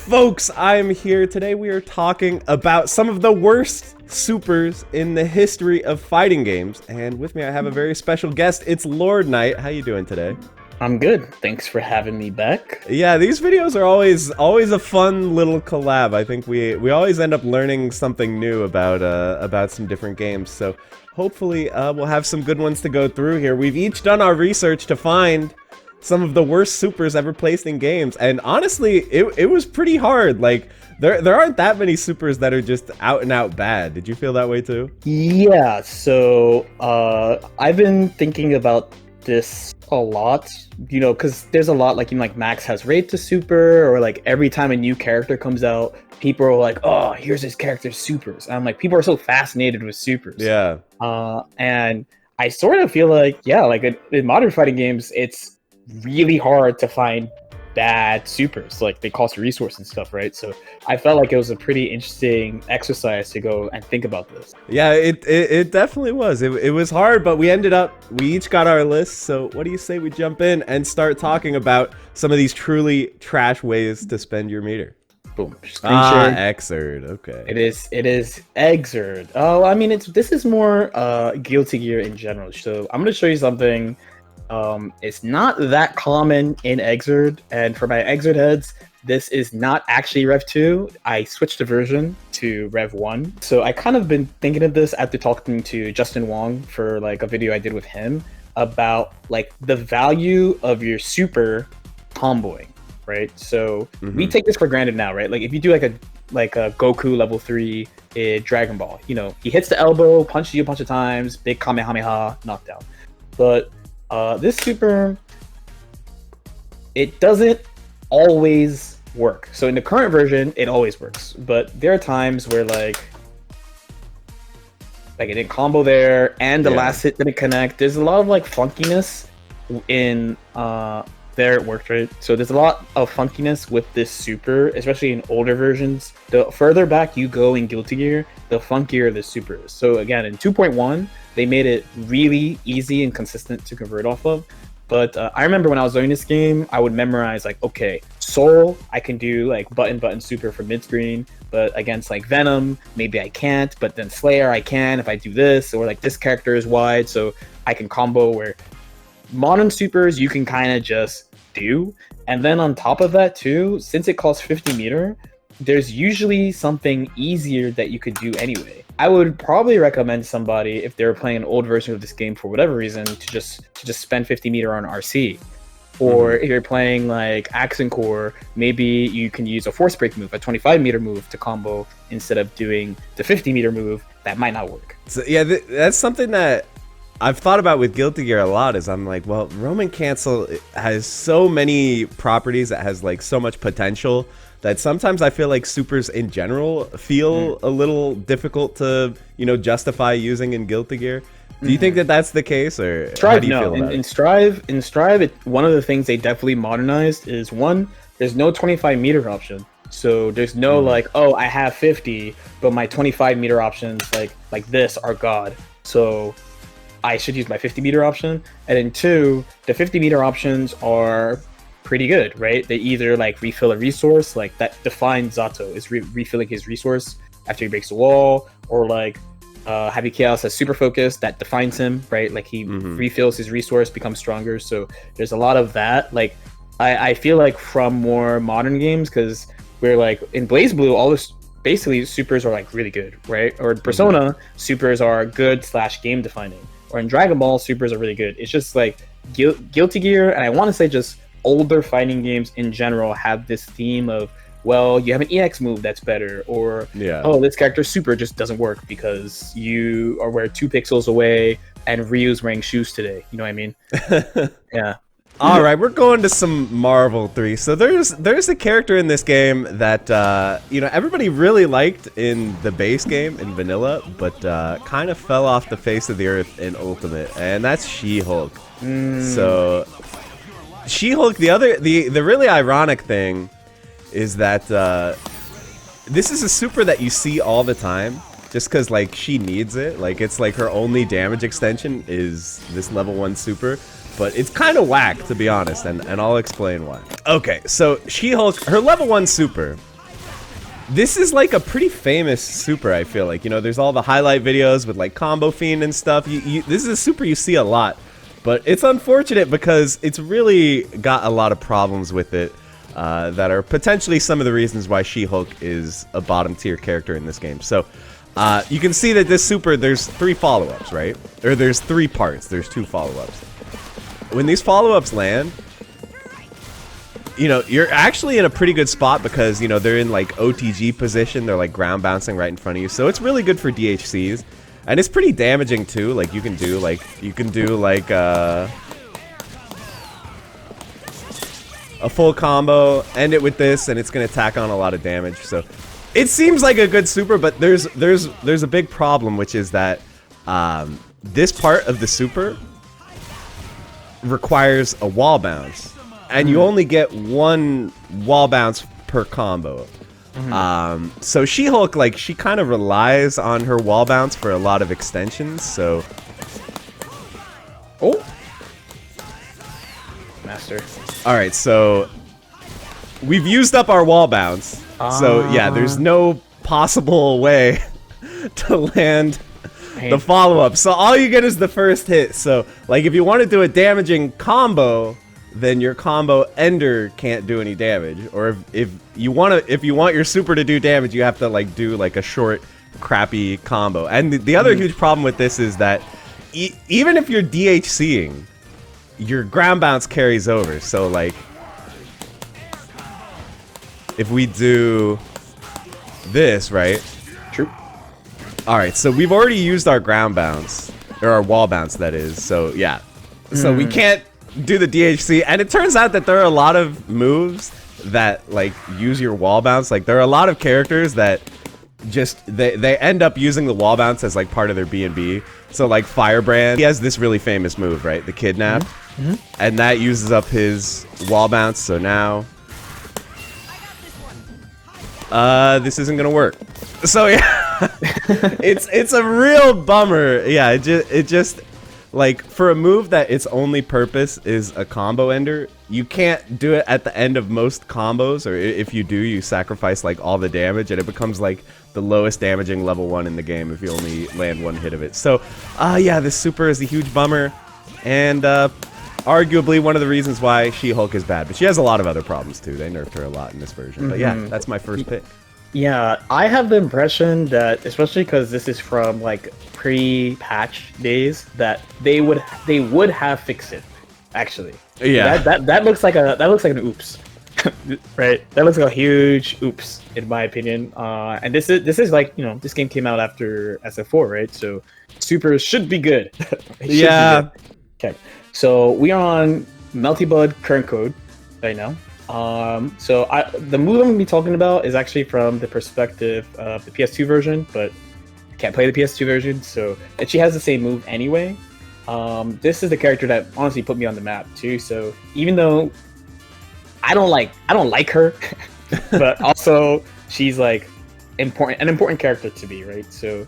folks, I'm here. Today we are talking about some of the worst supers in the history of fighting games. And with me I have a very special guest. It's LordKnight. How you doing today? I'm good. Thanks for having me back. Yeah, these videos are always a fun little collab. I think we always end up learning something new about some different games. So hopefully we'll have some good ones to go through here. We've each done our research to find some of the worst supers ever placed in games, and honestly, it was pretty hard. Like, there aren't that many supers that are just out and out bad. Did you feel that way too? Yeah, so I've been thinking about this a lot, you know, because there's a lot, like, you know, like Max has Raid to super, or like every time a new character comes out, people are like, oh, here's this character's supers. And I'm like, people are so fascinated with supers. Yeah. And I sort of feel like, yeah, like in modern fighting games, it's really hard to find bad supers. Like, they cost resource and stuff, right? So I felt like it was a pretty interesting exercise to go and think about this. Yeah, it definitely was. It was hard, but we each got our list. So what do you say we jump in and start talking about some of these truly trash ways to spend your meter? Boom. Xrd. Okay. It is Xrd. Oh, I mean, this is more Guilty Gear in general. So I'm gonna show you something. It's not that common in Xrd, and for my Xrd heads, this is not actually Rev 2. I switched the version to Rev 1. So I kind of been thinking of this after talking to Justin Wong for like a video I did with him about like the value of your super comboing, right? So we take this for granted now, right? Like if you do like a Goku level 3 in Dragon Ball, you know, he hits the elbow, punches you a bunch of times, big Kamehameha, knockdown. But this super, it doesn't always work. So in the current version, it always works. But there are times where like it didn't combo there, and the last hit didn't connect. There's a lot of like funkiness in there it worked, right? So there's a lot of funkiness with this super, especially in older versions. The further back you go in Guilty Gear, the funkier the super is. So again, in 2.1, they made it really easy and consistent to convert off of. But I remember when I was learning this game, I would memorize like, okay, Soul, I can do like button super for mid screen, but against like Venom, maybe I can't, but then Slayer I can if I do this, or like this character is wide, so I can combo. Where modern supers you can kind of just do. And then on top of that too, since it costs 50 meter, there's usually something easier that you could do anyway. I would probably recommend somebody, if they're playing an old version of this game for whatever reason, to just spend 50 meter on RC. Or if you're playing like Accent Core, maybe you can use a force break move, a 25 meter move to combo instead of doing the 50 meter move. That might not work. So yeah, that's something that I've thought about with Guilty Gear a lot. Is I'm like, well, Roman Cancel has so many properties that has like so much potential that sometimes I feel like supers in general feel a little difficult to, you know, justify using in Guilty Gear. Do you think that that's the case, or Strive? How do you feel about in Strive, one of the things they definitely modernized is, one, there's no 25 meter option. So there's no like, oh, I have 50, but my 25 meter options like this are God. So I should use my 50 meter option. And then two, the 50 meter options are pretty good, right? They either like refill a resource, like that defines Zato is refilling his resource after he breaks the wall, or like Happy Chaos has super focus that defines him, right? Like he refills his resource, becomes stronger. So there's a lot of that. Like I feel like from more modern games, because we're like in Blaze Blue, all this basically supers are like really good, right? Or in Persona, supers are good / game defining. Or in Dragon Ball, supers are really good. It's just like Guilty Gear, and I want to say just older fighting games in general have this theme of, well, you have an EX move that's better, or oh, this character's super just doesn't work because you are 2 pixels away and Ryu's wearing shoes today. You know what I mean? Yeah. All right, we're going to some Marvel 3. So there's a character in this game that you know, everybody really liked in the base game in vanilla, but kind of fell off the face of the earth in Ultimate, and that's She-Hulk. So She-Hulk, the really ironic thing is that this is a super that you see all the time, just because like she needs it. Like it's like her only damage extension is this level 1 super. But it's kind of whack, to be honest, and I'll explain why. Okay, so She-Hulk, her level 1 super This is like a pretty famous super, I feel like. You know, there's all the highlight videos with like Combo Fiend and stuff. This is a super you see a lot. But it's unfortunate because it's really got a lot of problems with it that are potentially some of the reasons why She-Hulk is a bottom tier character in this game. So you can see that this super, there's 3 follow-ups, right? Or there's 3 parts. There's 2 follow-ups. When these follow-ups land, you know, you're actually in a pretty good spot because, you know, they're in like OTG position. They're like ground bouncing right in front of you. So it's really good for DHCs. And it's pretty damaging too. Like you can do like a full combo, end it with this, and it's gonna tack on a lot of damage. So it seems like a good super, but there's a big problem, which is that this part of the super requires a wall bounce. And you only get 1 wall bounce per combo. So She-Hulk, like, she kind of relies on her wall bounce for a lot of extensions, so... Oh! Master. Alright, so... we've used up our wall bounce. So, yeah, there's no possible way to land the follow-up. So all you get is the first hit. So, like, if you want to do a damaging combo... then your combo ender can't do any damage. Or if you want your super to do damage, you have to like do like a short, crappy combo. And the other huge problem with this is that even if you're DHCing, your ground bounce carries over. So like, if we do this, right? True. All right, so we've already used our ground bounce, or our wall bounce, that is. So yeah, so we can't do the DHC, and it turns out that there are a lot of moves that like use your wall bounce. Like there are a lot of characters that just they end up using the wall bounce as like part of their B&B. So like Firebrand, he has this really famous move, right? The kidnap. And that uses up his wall bounce. So now this isn't gonna work. So yeah, it's a real bummer. Yeah, it just like, for a move that its only purpose is a combo ender, you can't do it at the end of most combos, or if you do, you sacrifice like all the damage, and it becomes like the lowest damaging level 1 in the game if you only land 1 hit of it. So, yeah, this super is a huge bummer, and arguably one of the reasons why She-Hulk is bad. But she has a lot of other problems too. They nerfed her a lot in this version. But yeah, that's my first pick. Yeah, I have the impression that, especially because this is from like pre-patch days, that they would have fixed it. Actually, yeah, that looks like an oops, right? That looks like a huge oops, in my opinion. And this is like, you know, this game came out after SF4, right? So supers should be good. Yeah. Okay, so we are on Melty Blood current code right now. So the move I'm going to be talking about is actually from the perspective of the PS2 version, but I can't play the PS2 version, so and she has the same move anyway. This is the character that honestly put me on the map too. So even though I don't like her, but also she's like an important character to me, right? So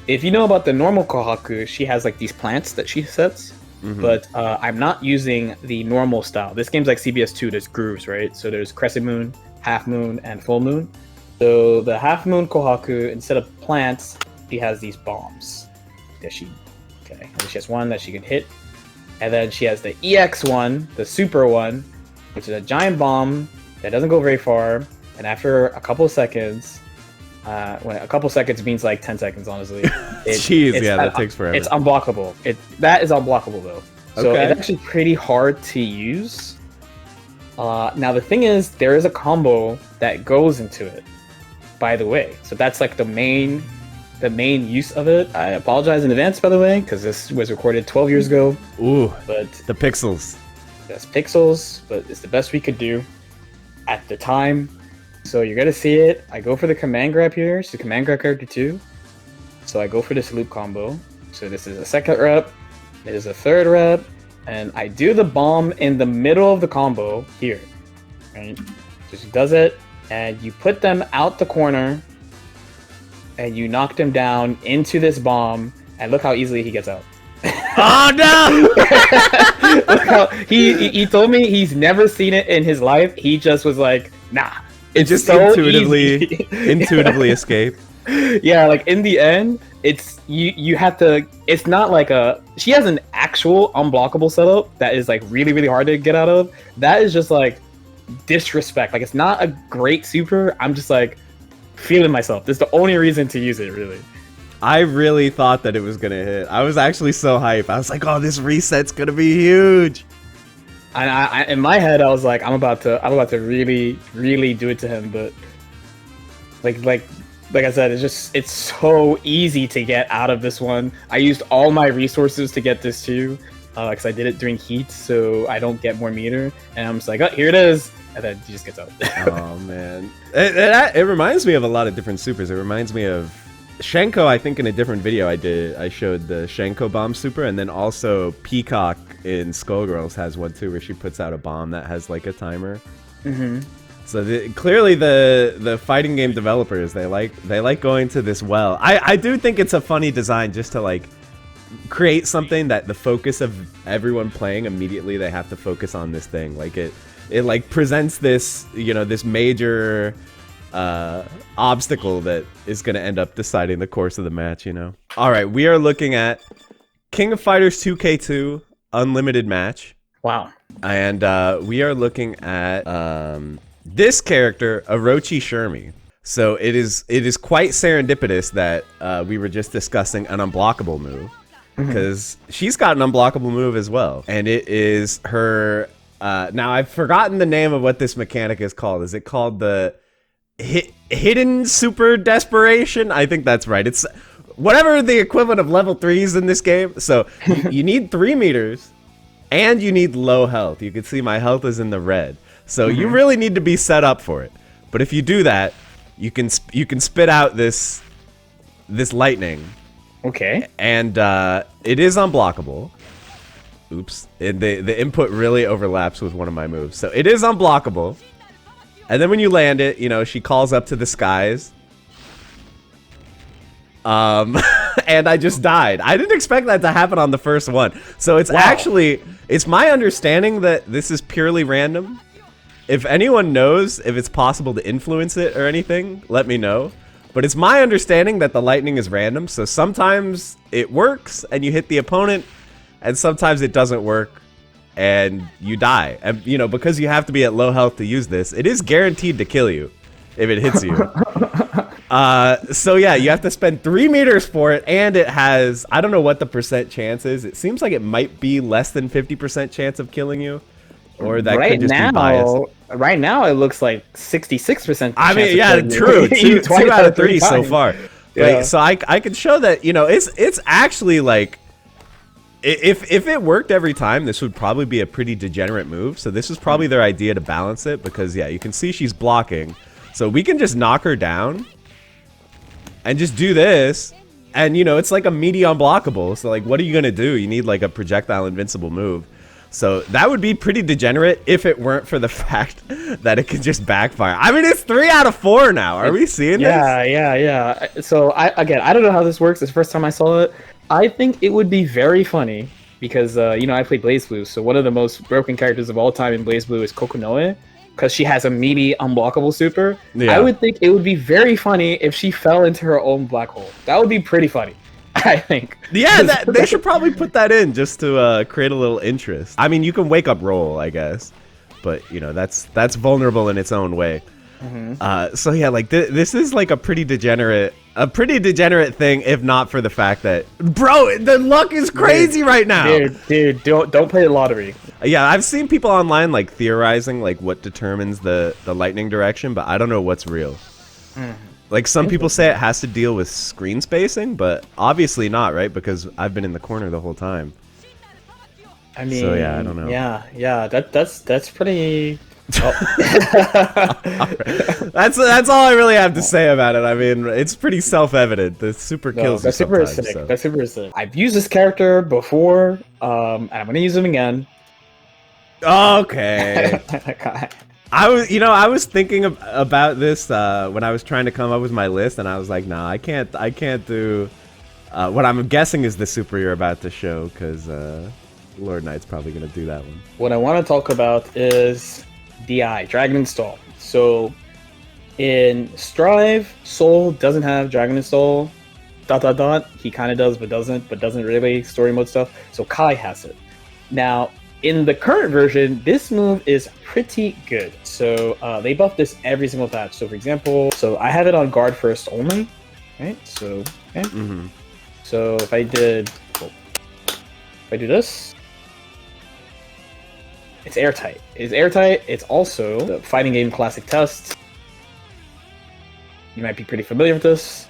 if you know about the normal Kohaku, she has like these plants that she sets. But I'm not using the normal style. This game's like CBS2, there's grooves, right? So there's crescent moon, half moon, and full moon. So the half moon Kohaku, instead of plants, she has these bombs that she has one that she can hit. And then she has the EX one, the super one, which is a giant bomb that doesn't go very far. And after a couple of seconds, when a couple seconds means like 10 seconds, honestly. That takes forever. It's unblockable. That is unblockable though. So it's actually pretty hard to use. Now the thing is, there is a combo that goes into it, by the way. So that's like the main use of it. I apologize in advance, by the way, because this was recorded 12 years ago. Ooh, but the pixels. That's pixels, but it's the best we could do at the time. So you're gonna see it. I go for the command grab here. It's the command grab character too. So I go for this loop combo. So this is a second rep. It is a third rep. And I do the bomb in the middle of the combo here. Right? So she does it. And you put them out the corner. And you knock them down into this bomb. And look how easily he gets out. Oh no! Look how he told me he's never seen it in his life. He just was like, nah, It just so intuitively escape. Yeah, like in the end, it's you have to. It's not like she has an actual unblockable setup that is like really really hard to get out of. That is just like disrespect. Like it's not a great super. I'm just like feeling myself. That's the only reason to use it, really. I really thought that it was gonna hit. I was actually so hyped. I was like, "Oh, this reset's gonna be huge." And I in my head, I was like, I'm about to really really do it to him. But like I said, it's so easy to get out of this one. I used all my resources to get this too, because I did it during heat, so I don't get more meter. And I'm just like, oh, here it is. And then he just gets out. Oh man, it reminds me of a lot of different supers. It reminds me of Shenko. I think in a different video I showed the Shenko bomb super, and then also Peacock in Skullgirls has one too, where she puts out a bomb that has like a timer. So clearly the fighting game developers, they like going to this well. I do think it's a funny design just to like create something that the focus of everyone playing immediately they have to focus on this thing. Like it like presents this, you know, this major obstacle that is going to end up deciding the course of the match, you know. All right, we are looking at King of Fighters 2K2 Unlimited match. Wow. And we are looking at this character, Orochi Shermie. So it is quite serendipitous that we were just discussing an unblockable move, because she's got an unblockable move as well, and it is her. Now I've forgotten the name of what this mechanic is called. Is it called the hidden super desperation? I think that's right. It's whatever the equivalent of level 3s in this game. So you need 3 meters, and you need low health. You can see my health is in the red. So you really need to be set up for it. But if you do that, you can spit out this lightning. Okay. And it is unblockable. Oops. And the input really overlaps with one of my moves. So it is unblockable. And then when you land it, you know, she calls up to the skies. And I just died. I didn't expect that to happen on the first one. So it's actually, it's my understanding that this is purely random. If anyone knows if it's possible to influence it or anything, let me know. But it's my understanding that the lightning is random. So sometimes it works and you hit the opponent, and sometimes it doesn't work and you die. And, you know, because you have to be at low health to use this, it is guaranteed to kill you if it hits you. So yeah, you have to spend 3 meters for it, and it has, I don't know what the percent chance is. It seems like it might be less than 50% chance of killing you, or that could just be biased. Right now, it looks like 66%. I mean, yeah, true. Two out of 3 so far. Yeah. Like, so I could show that, you know, it's actually like, if it worked every time, this would probably be a pretty degenerate move. So this is probably their idea to balance it, because yeah, you can see she's blocking. So we can just knock her down and just do this. And, you know, it's like a meaty unblockable. So, like, what are you going to do? You need, like, a projectile invincible move. So that would be pretty degenerate if it weren't for the fact that it can just backfire. I mean, it's 3 out of 4 now. Are we seeing this? Yeah. So, I don't know how this works. It's the first time I saw it. I think it would be very funny because, you know, I play BlazBlue. So one of the most broken characters of all time in BlazBlue is Kokonoe, because she has a meaty unblockable super. Yeah. I would think it would be very funny if she fell into her own black hole. That would be pretty funny, I think. Yeah, they should probably put that in just to create a little interest. I mean, you can wake up roll, I guess, but you know, that's vulnerable in its own way. So yeah, like this is like a pretty degenerate thing, if not for the fact that, bro, the luck is crazy right now. Dude, don't play the lottery. Yeah, I've seen people online like theorizing like what determines the lightning direction, but I don't know what's real. Like some people say it has to deal with screen spacing, but obviously not, right? Because I've been in the corner the whole time. I mean, so yeah, I don't know. Yeah, that's pretty. Oh. That's all I really have to say about it. I mean, it's pretty self-evident. The super kills you sometimes. That super is sick. I've used this character before, and I'm gonna use him again. Okay. I was thinking about this when I was trying to come up with my list, and I was like, nah, I can't do what I'm guessing is the super you're about to show, because LordKnight's probably gonna do that one. What I want to talk about is DI, Dragon Install. So In Strive, Soul doesn't have Dragon Install. ... He kind of does, but doesn't really story mode stuff. So Kai has it. Now, in the current version, this move is pretty good. So they buff this every single patch. So for example, so I have it on guard first only, right? So okay. So if I do this, it's airtight. It's airtight. It's also the fighting game classic test. You might be pretty familiar with this.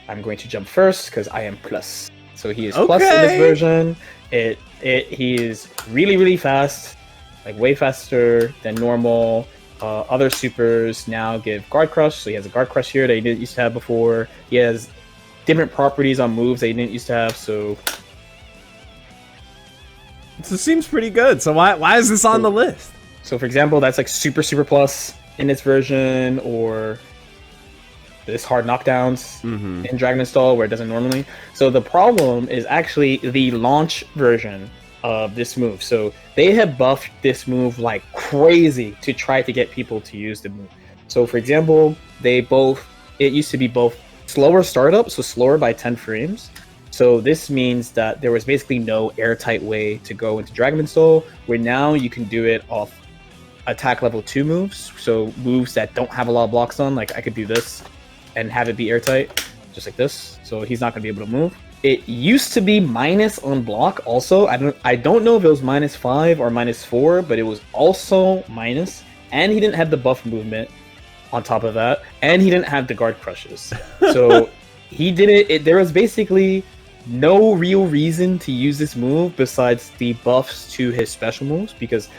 I'm going to jump first because I am plus. So he is plus in this version. He is really fast, like way faster than normal. Other supers now give guard crush, so he has a guard crush here that he didn't used to have before. He has different properties on moves that he didn't used to have. So it seems pretty good. So why is this on the list? So for example, that's like super plus in its version, or this hard knockdowns in Dragon Install where it doesn't normally. So the problem is actually the launch version of this move. So they have buffed this move like crazy to try to get people to use the move. So for example, it used to be both slower startup, so slower by 10 frames. So this means that there was basically no airtight way to go into Dragon Install, where now you can do it off attack level 2 moves. So moves that don't have a lot of blocks on, like I could do this and have it be airtight, just like this. So he's not gonna be able to move. It used to be minus on block also. I don't know if it was -5 or -4, but it was also minus. And he didn't have the buff movement on top of that. And he didn't have the guard crushes. So he did it. There was basically no real reason to use this move besides the buffs to his special moves, because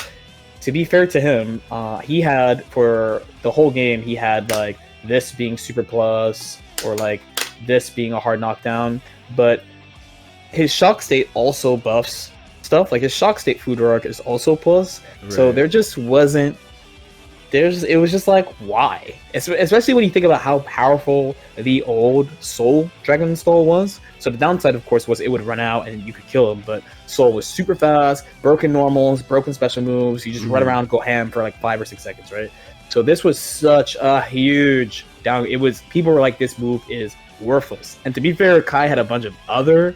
to be fair to him, he had, for the whole game, he had like this being super plus, or like this being a hard knockdown, but his shock state also buffs stuff. Like his shock state food rock is also plus. Right. So there just wasn't, it was just like, why? Especially when you think about how powerful the old Soul Dragon Install was. So the downside, of course, was it would run out and you could kill him, but Soul was super fast, broken normals, broken special moves. You just run around, go ham for like 5 or 6 seconds, right? So this was such a huge down. People were like, this move is worthless. And to be fair, Kai had a bunch of other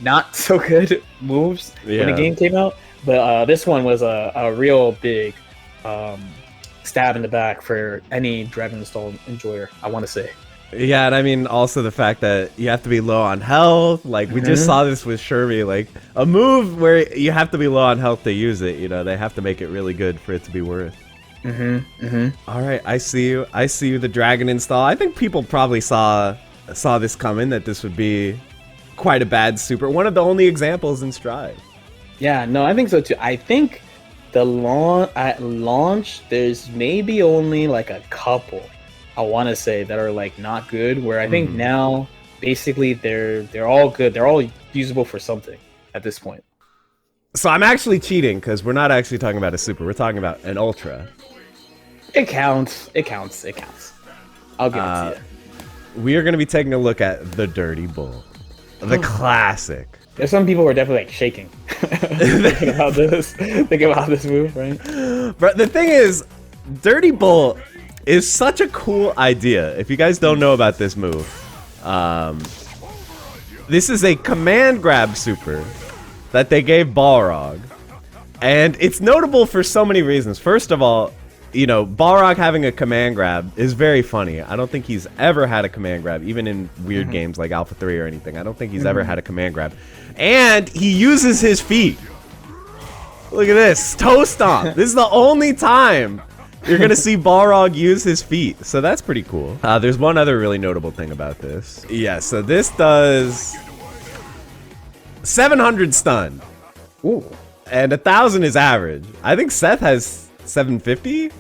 not so good moves when the game came out, but this one was a real big stab in the back for any Dragon Install enjoyer, I want to say. Yeah, and I mean also the fact that you have to be low on health. Like we just saw this with Shermie, like a move where you have to be low on health to use it. You know, they have to make it really good for it to be worth. All right, I see you. The Dragon Install. I think people probably saw this coming, that this would be quite a bad super. One of the only examples in Strive. Yeah, no, I think so too. I think at launch, there's maybe only like a couple, I want to say, that are like not good. Where I think now, basically, they're all good. They're all usable for something at this point. So I'm actually cheating because we're not actually talking about a super. We're talking about an ultra. It counts. I'll give it to you. We are going to be taking a look at the Dirty Bull, the classic. There's some people who are definitely like shaking thinking about this move, right? But the thing is, Dirty Bull is such a cool idea. If you guys don't know about this move, this is a command grab super that they gave Balrog, and it's notable for so many reasons. First of all, you know, Balrog having a command grab is very funny. I don't think he's ever had a command grab, even in weird games like Alpha 3 or anything. I don't think he's ever had a command grab. And he uses his feet. Look at this, toe stomp. This is the only time you're gonna see Balrog use his feet. So that's pretty cool. There's one other really notable thing about this. Yeah, so this does 700 stun. Ooh. And 1,000 is average. I think Seth has 750.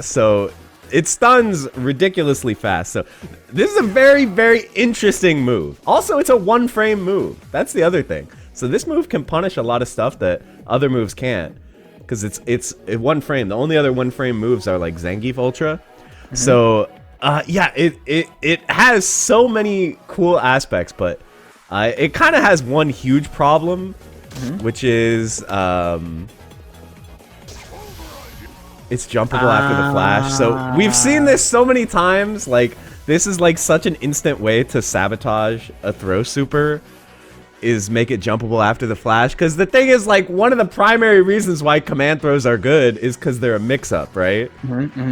So it stuns ridiculously fast. So this is a very, very interesting move. Also, it's a 1-frame move. That's the other thing. So this move can punish a lot of stuff that other moves can't, because it's 1 frame. The only other 1-frame moves are like Zangief Ultra. So yeah, it has so many cool aspects, but it kind of has one huge problem, which is It's jumpable after the flash. So we've seen this so many times. Like, this is like such an instant way to sabotage a throw super, is make it jumpable after the flash. Because the thing is, like, one of the primary reasons why command throws are good is because they're a mix-up, right?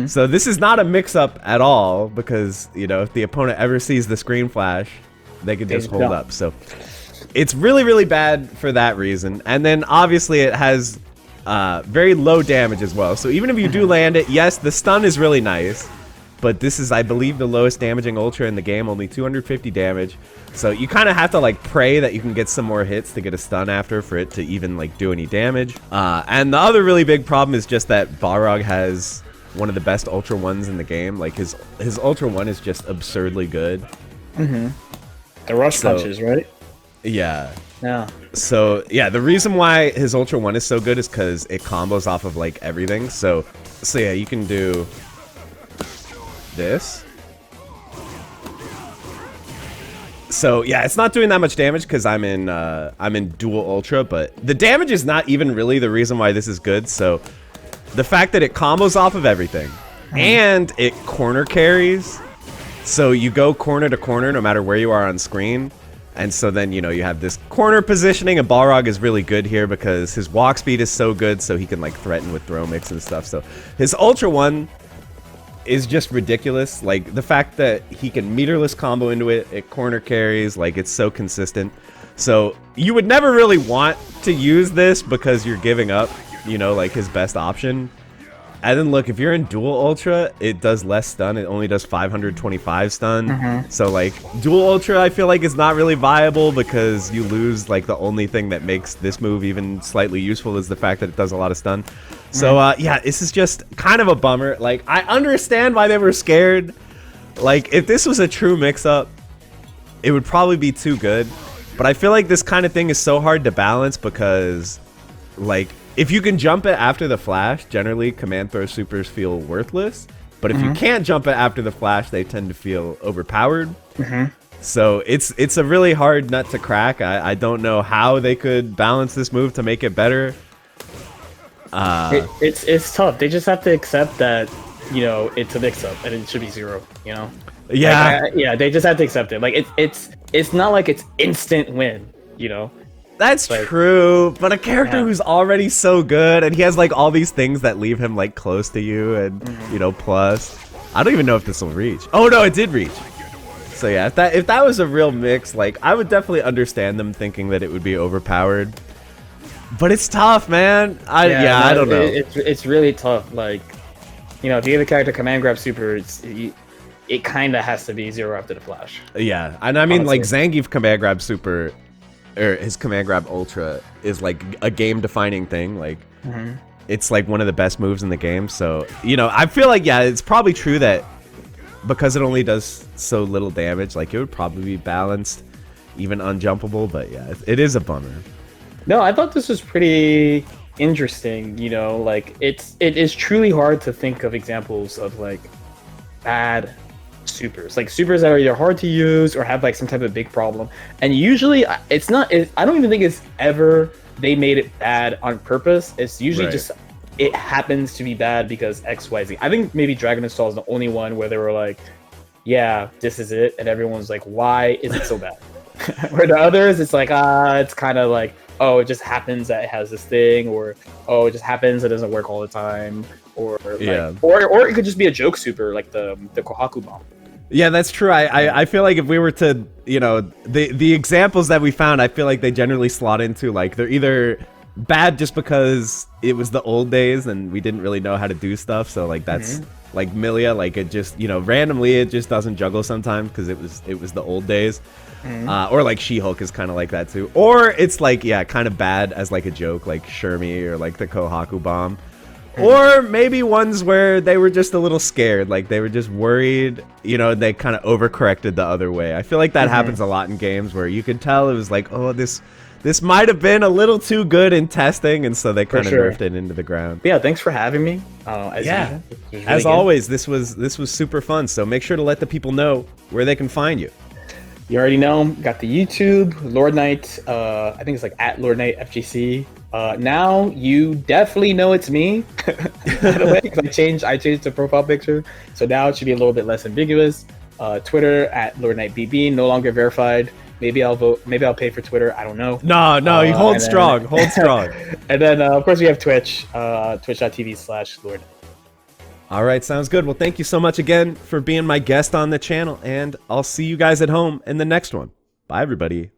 So this is not a mix-up at all, because, you know, if the opponent ever sees the screen flash, they can just hold up. So it's really, really bad for that reason. And then obviously it has very low damage as well. So even if you do land it, yes, the stun is really nice, but this is, I believe, the lowest damaging Ultra in the game, only 250 damage. So you kind of have to like pray that you can get some more hits to get a stun after for it to even like do any damage. And the other really big problem is just that Balrog has one of the best Ultra 1s in the game. Like his Ultra 1 is just absurdly good. The rush punches, right? Yeah. Yeah. So yeah, the reason why his Ultra 1 is so good is because it combos off of like everything. So yeah, you can do this. So yeah, it's not doing that much damage because I'm in dual Ultra, but the damage is not even really the reason why this is good. So the fact that it combos off of everything and it corner carries, so you go corner to corner no matter where you are on screen. And so then, you know, you have this corner positioning, and Balrog is really good here because his walk speed is so good, so he can like threaten with throw mix and stuff. So his Ultra 1 is just ridiculous. Like the fact that he can meterless combo into it, it corner carries, like it's so consistent. So you would never really want to use this because you're giving up, you know, like his best option. And then look, if you're in dual Ultra, it does less stun. It only does 525 stun. So like dual Ultra, I feel like is not really viable because you lose like the only thing that makes this move even slightly useful is the fact that it does a lot of stun. So yeah, this is just kind of a bummer. Like, I understand why they were scared. Like, if this was a true mix-up, it would probably be too good. But I feel like this kind of thing is so hard to balance because, like, if you can jump it after the flash, generally command throw supers feel worthless. But if you can't jump it after the flash, they tend to feel overpowered. So it's a really hard nut to crack. I don't know how they could balance this move to make it better. It's tough. They just have to accept that, you know, it's a mix-up and it should be 0. You know. Yeah. Like, yeah. They just have to accept it. Like it's not like it's instant win. You know. That's like, true, but a character who's already so good, and he has like all these things that leave him like close to you, and you know, plus, I don't even know if this will reach. Oh no, it did reach. So yeah, if that was a real mix, like I would definitely understand them thinking that it would be overpowered. But it's tough, man. I don't know. It's really tough. Like, you know, if you give a character command grab super, it kind of has to be 0 after the flash. Yeah, and I mean, honestly, like Zangief command grab super, or his command grab ultra is like a game defining thing. Like it's like one of the best moves in the game. So, you know, I feel like, yeah, it's probably true that because it only does so little damage, like it would probably be balanced, even unjumpable. But yeah, it is a bummer. No, I thought this was pretty interesting. You know, like it is truly hard to think of examples of like bad supers, like supers that are either hard to use or have like some type of big problem. And usually it's not, I don't even think it's ever they made it bad on purpose. It's usually just it happens to be bad because XYZ. I think maybe Dragon Install is the only one where they were like, yeah, this is it, and everyone's like, why is it so bad? Where the others, it's like, it's kind of like, oh, it just happens that it has this thing, or oh, it just happens it doesn't work all the time, or like, or it could just be a joke super like the Kohaku bomb. Yeah, that's true. I feel like if we were to, you know, the examples that we found, I feel like they generally slot into like they're either bad just because it was the old days and we didn't really know how to do stuff. So like that's like Milia, like it just, you know, randomly it just doesn't juggle sometimes because it was the old days. Or like She-Hulk is kind of like that too. Or it's like, yeah, kind of bad as like a joke, like Shermie or like the Kohaku bomb. Or maybe ones where they were just a little scared, like they were just worried, you know, they kind of overcorrected the other way. I feel like that happens a lot in games where you could tell it was like, oh, this might have been a little too good in testing, and so they kind of nerfed it into the ground. Yeah, thanks for having me. As always, this was super fun. So make sure to let the people know where they can find you. You already know, got the YouTube, LordKnight, I think it's like at LordKnight FGC. Now you definitely know it's me. By the way, 'cause I changed the profile picture, so now it should be a little bit less ambiguous. Twitter at LordKnightBB, no longer verified. Maybe I'll vote. Maybe I'll pay for Twitter. I don't know. No, you hold strong. Hold strong. And then, of course, we have Twitch, twitch.tv/LordKnight. All right, sounds good. Well, thank you so much again for being my guest on the channel, and I'll see you guys at home in the next one. Bye, everybody.